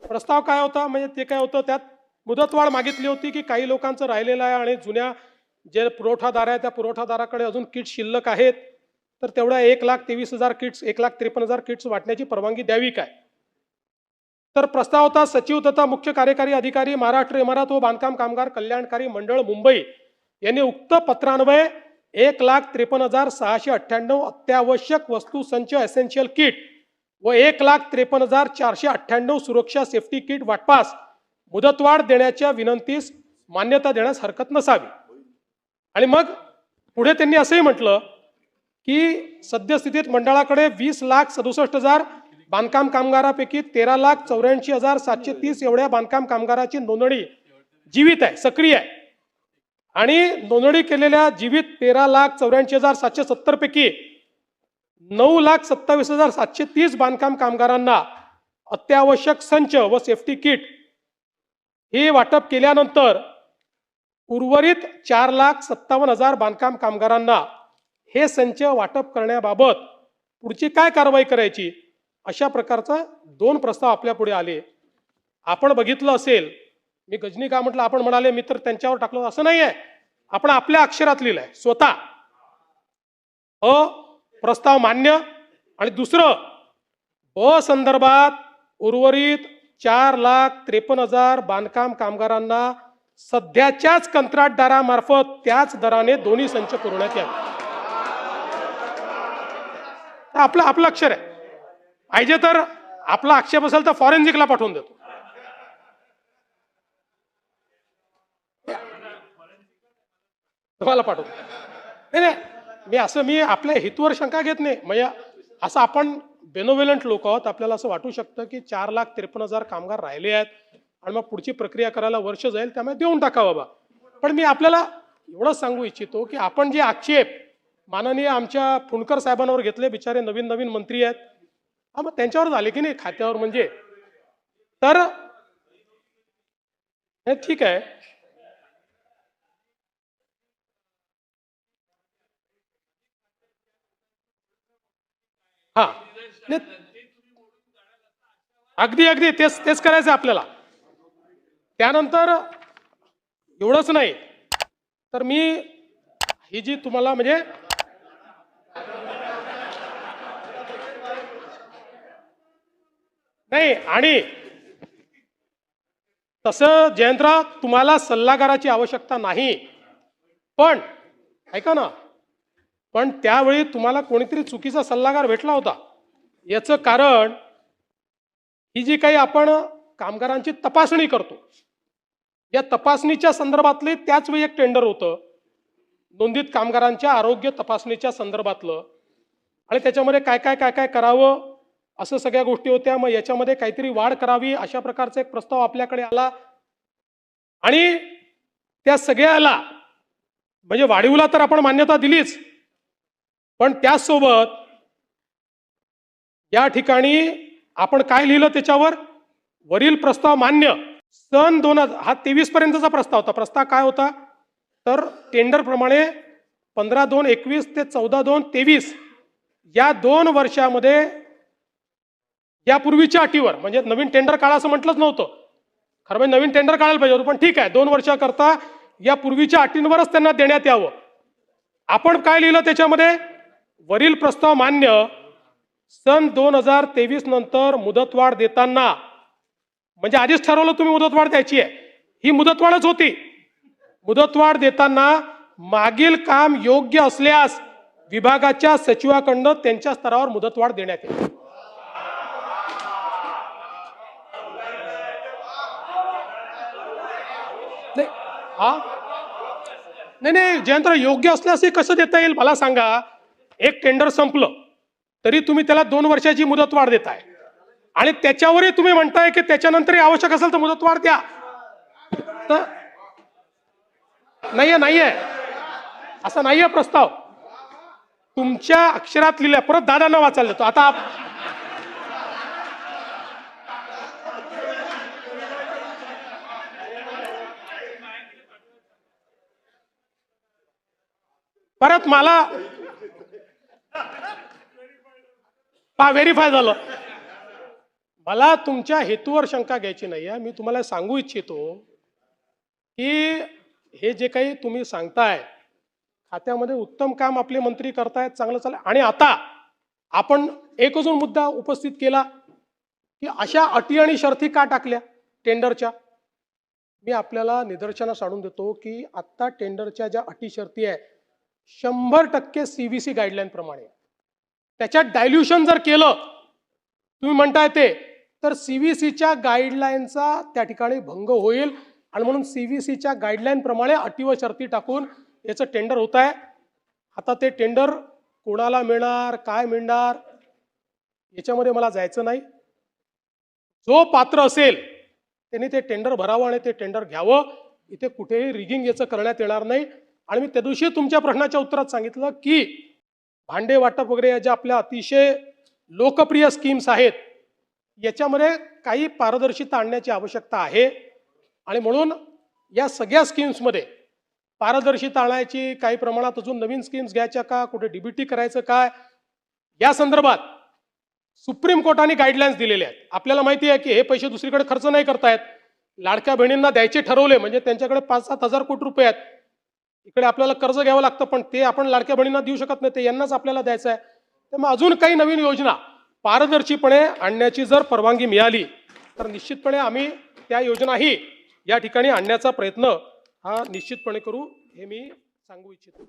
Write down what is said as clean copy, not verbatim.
प्रस्ताव काय होता म्हणजे ते काय होतं त्यात मुदतवाढ मागितली होती की काही लोकांचं राहिलेलं आहे आणि जुन्या जे पुरवठादार आहे त्या पुरवठादाराकडे अजून किट शिल्लक आहेत तर तेवढ्या 1,23,000 किट्स 1,53,000 किट्स वाटण्याची परवानगी द्यावी काय. तर प्रस्ताव होता सचिव तथा मुख्य कार्यकारी अधिकारी महाराष्ट्र इमारत व बांधकाम कामगार कल्याणकारी मंडळ मुंबई यांनी उक्त पत्रान्वये 1,53,698 अत्यावश्यक वस्तू संच एसेन्शियल किट व 1,53,498 सुरक्षा सेफ्टी किट वाटपास मुदतवाढ देण्याच्या विनंतीस मान्यता देण्यास हरकत नसावी. आणि मग पुढे त्यांनी असंही म्हटलं की सद्यस्थितीत मंडळाकडे 20,67,000 बांधकाम कामगारापैकी 13,84,730 एवढ्या बांधकाम कामगाराची नोंदणी जीवित आहे, सक्रिय आहे. आणि नोंदणी केलेल्या जीवित 13,84,770 पैकी 9,27,730 बांधकाम कामगारांना अत्यावश्यक संच व सेफ्टी किट हे वाटप केल्यानंतर उर्वरित 4,57,000 बांधकाम कामगारांना हे संच वाटप करण्याबाबत पुढची काय कारवाई करायची अशा प्रकारचा 2 प्रस्ताव आपल्या पुढे आले. आपण बघितलं असेल, मी गजनी का म्हटलं, आपण म्हणाले मी तर त्यांच्यावर टाकलं, असं नाही आहे. आपण आपल्या अक्षरात लिहिलंय स्वतः. प्रस्ताव मान्य. आणि दुसरं, संदर्भात उर्वरित 4,53,000 बांधकाम कामगारांना सध्याच्याच कंत्राटदारामार्फत त्याच दराने दोन्ही संच पुरवण्यात यावे. आपलं अक्षर आहे. पाहिजे तर आपला आक्षेप असेल तर फॉरेन्सिकला पाठवून देतो. तुम्हाला पाठवतो. नाही, मी आपल्या हेतूवर शंका घेत नाही. म्हणजे असं आपण बेनोव्हेलंट लोक आहोत, आपल्याला असं वाटू शकतं की 4,53,000 कामगार राहिले आहेत आणि मग पुढची प्रक्रिया करायला वर्ष जाईल, त्यामुळे देऊन टाका बाबा. पण मी आपल्याला एवढंच सांगू इच्छितो की आपण जे आक्षेप माननीय आमच्या फुंडकर साहेबांवर घेतले, बिचारे नवीन नवीन मंत्री आहेत, मग त्यांच्यावर झाले की नाही खात्यावर, म्हणजे तर ठीक आहे. हा, अगदी अगदी तेच करायचं आपल्याला. त्यानंतर एवढंच नाही तर मी ही जी तुम्हाला म्हणजे नाही, आणि तसं जयंतराव तुम्हाला सल्लागाराची आवश्यकता नाही, पण ऐका ना, पण त्यावेळी तुम्हाला कोणीतरी चुकीचा सल्लागार भेटला होता. याचं कारण ही जी काही आपण कामगारांची तपासणी करतो, या तपासणीच्या संदर्भातले त्याच वेळी एक टेंडर होतं नोंदित कामगारांच्या आरोग्य तपासणीच्या संदर्भातलं, आणि त्याच्यामध्ये काय काय काय काय करावं असं सगळ्या गोष्टी होत्या. मग याच्यामध्ये काहीतरी वाढ करावी अशा प्रकारचा एक प्रस्ताव आपल्याकडे आला. आणि त्या सगळ्याला म्हणजे वाढीवला तर आपण मान्यता दिलीच, पण त्याचसोबत या ठिकाणी आपण काय लिहिलं त्याच्यावर, वरील प्रस्ताव मान्य. सन 2000 हा 23 पर्यंतचा प्रस्ताव होता. प्रस्ताव काय होता तर टेंडर प्रमाणे 15/2/21 ते 14/2/23 या 2 वर्षामध्ये यापूर्वीच्या अटीवर, म्हणजे नवीन टेंडर काढा असं म्हटलंच नव्हतं, खरं म्हणजे नवीन टेंडर काढायला पाहिजे होतं, पण ठीक आहे 2 वर्षाकरता या पूर्वीच्या अटींवरच त्यांना देण्यात यावं. आपण काय लिहिलं त्याच्यामध्ये, वरील प्रस्ताव मान्य. सन 2023 नंतर मुदतवाढ देताना, म्हणजे आधीच ठरवलं तुम्ही मुदतवाढ द्यायची आहे, ही मुदतवाढच होती. मुदतवाढ देताना मागील काम योग्य असल्यास विभागाच्या सचिवाकडून त्यांच्या स्तरावर मुदतवाढ देण्यात येईल. नाही जयंतराव, योग्य असल्यास कसं देता येईल मला सांगा. एक टेंडर संपलं तरी तुम्ही त्याला 2 वर्षाची मुदतवाढ देताय, आणि त्याच्यावरही तुम्ही म्हणताय की त्याच्यानंतरही आवश्यक असेल तर मुदतवाढ द्या. तर नाहीये असा नाहीये प्रस्ताव, तुमच्या अक्षरात लिहिलाय. परत दादांना वाचायला देतो आता. परत मला व्हेरीफाय झालं. मला तुमच्या हेतूवर शंका घ्यायची नाही आहे. मी तुम्हाला सांगू इच्छितो की हे जे काही तुम्ही सांगताय खात्यामध्ये उत्तम काम आपले मंत्री करतायत, चांगलं चाललंय. आणि आता आपण एक अजून मुद्दा उपस्थित केला की अशा अटी आणि शर्ती का टाकल्या टेंडरच्या. मी आपल्याला निदर्शनास आणून देतो की आत्ता टेंडरच्या ज्या अटी शर्ती आहे 100% CVC गाईडलाईन प्रमाणे. त्याच्यात डायल्युशन जर केलं तुम्ही म्हणताय ते, तर CVCच्या गाईडलाईनचा त्या ठिकाणी भंग होईल. आणि म्हणून CVCच्या गाईडलाईन प्रमाणे अटी व शर्ती टाकून याचं टेंडर होत आहे. आता ते टेंडर कोणाला मिळणार, काय मिळणार याच्यामध्ये मला जायचं नाही. जो पात्र असेल त्यांनी ते टेंडर भरावं आणि ते टेंडर घ्यावं. इथे कुठेही रिगिंग याचं करण्यात येणार नाही. आणि मी त्या दिवशी तुमच्या प्रश्नाच्या उत्तरात सांगितलं की भांडे वाटप वगैरे या ज्या आपल्या अतिशय लोकप्रिय स्कीम्स आहेत याच्यामध्ये काही पारदर्शिता आणण्याची आवश्यकता आहे. आणि म्हणून या सगळ्या स्कीम्समध्ये पारदर्शिता आणायची, काही प्रमाणात अजून नवीन स्कीम्स घ्यायच्या का, कुठे DBT करायचं काय, या संदर्भात सुप्रीम कोर्टाने गाईडलाईन्स दिलेले आहेत. आपल्याला माहिती आहे की हे पैसे दुसरीकडे खर्च नाही करतायत. लाडक्या बहिणींना द्यायचे ठरवले म्हणजे त्यांच्याकडे 5-7 हजार कोटी रुपये आहेत. इकडे आपल्याला कर्ज घ्यावं लागतं, पण ते आपण लाडक्या बहिणींना देऊ शकत नाही, ते यांनाच आपल्याला द्यायचं आहे. त्यामुळे अजून काही नवीन योजना पारदर्शीपणे आणण्याची जर परवानगी मिळाली तर निश्चितपणे आम्ही त्या योजनाही या ठिकाणी आणण्याचा प्रयत्न हा निश्चितपणे करू, हे मी सांगू इच्छितो.